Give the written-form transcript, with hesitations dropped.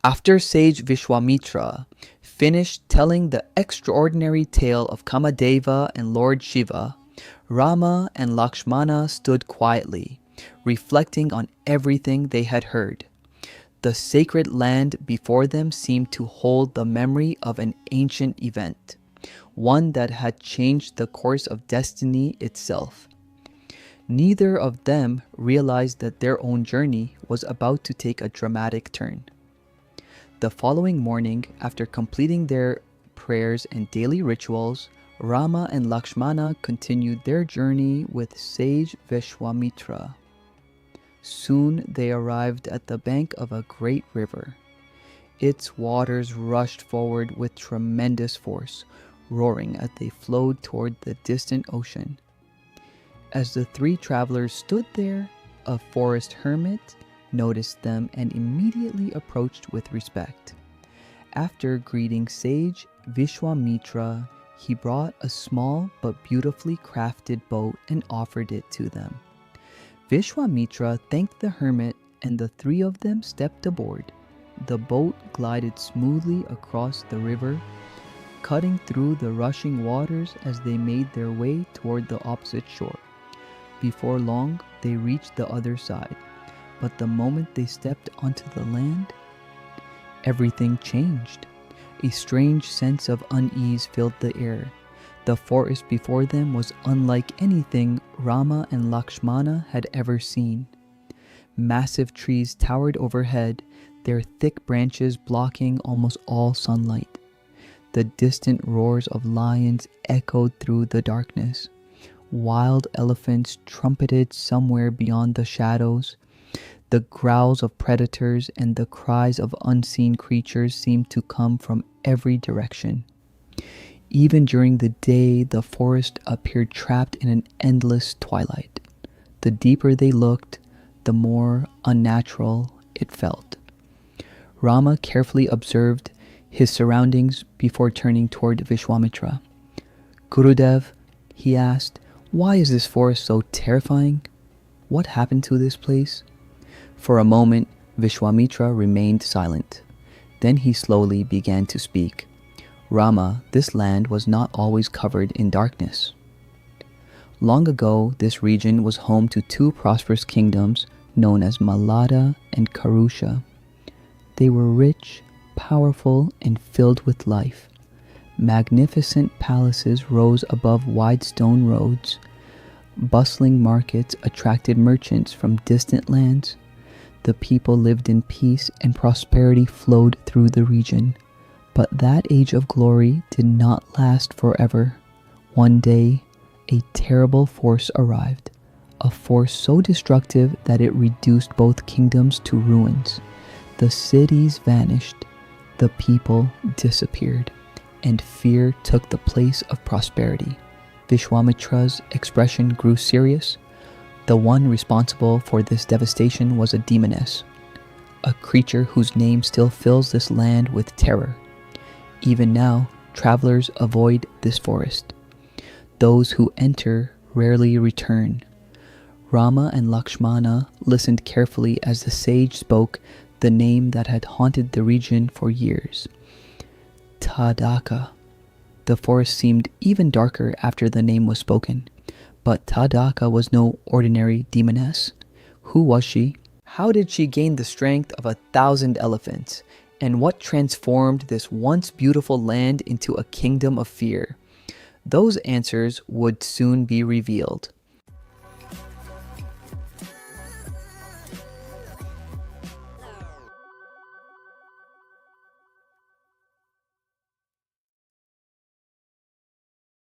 After Sage Vishwamitra finished telling the extraordinary tale of Kamadeva and Lord Shiva, Rama and Lakshmana stood quietly, reflecting on everything they had heard. The sacred land before them seemed to hold the memory of an ancient event, one that had changed the course of destiny itself. Neither of them realized that their own journey was about to take a dramatic turn. The following morning, after completing their prayers and daily rituals, Rama and Lakshmana continued their journey with Sage Vishwamitra. Soon they arrived at the bank of a great river. Its waters rushed forward with tremendous force, roaring as they flowed toward the distant ocean. As the three travelers stood there, a forest hermit noticed them and immediately approached with respect. After greeting Sage Vishwamitra, he brought a small but beautifully crafted boat and offered it to them. Vishwamitra thanked the hermit and the three of them stepped aboard. The boat glided smoothly across the river, cutting through the rushing waters as they made their way toward the opposite shore. Before long, they reached the other side. But the moment they stepped onto the land, everything changed. A strange sense of unease filled the air. The forest before them was unlike anything Rama and Lakshmana had ever seen. Massive trees towered overhead, their thick branches blocking almost all sunlight. The distant roars of lions echoed through the darkness. Wild elephants trumpeted somewhere beyond the shadows. The growls of predators and the cries of unseen creatures seemed to come from every direction. Even during the day, the forest appeared trapped in an endless twilight. The deeper they looked, the more unnatural it felt. Rama carefully observed his surroundings before turning toward Vishwamitra. "Gurudev," he asked, "why is this forest so terrifying? What happened to this place?" For a moment, Vishwamitra remained silent. Then he slowly began to speak. "Rama, this land was not always covered in darkness. Long ago, this region was home to two prosperous kingdoms known as Malada and Karupa. They were rich, powerful, and filled with life. Magnificent palaces rose above wide stone roads. Bustling markets attracted merchants from distant lands. The people lived in peace and prosperity flowed through the region. But that age of glory did not last forever. One day, a terrible force arrived, a force so destructive that it reduced both kingdoms to ruins. The cities vanished, the people disappeared, and fear took the place of prosperity. Vishwamitra's expression grew serious. The one responsible for this devastation was a demoness, a creature whose name still fills this land with terror. Even now, travelers avoid this forest. Those who enter rarely return. Rama and Lakshmana listened carefully as the sage spoke the name that had haunted the region for years. Tadaka. The forest seemed even darker after the name was spoken. But Tadaka was no ordinary demoness. Who was she? How did she gain the strength of 1,000 elephants? And what transformed this once beautiful land into a kingdom of fear? Those answers would soon be revealed.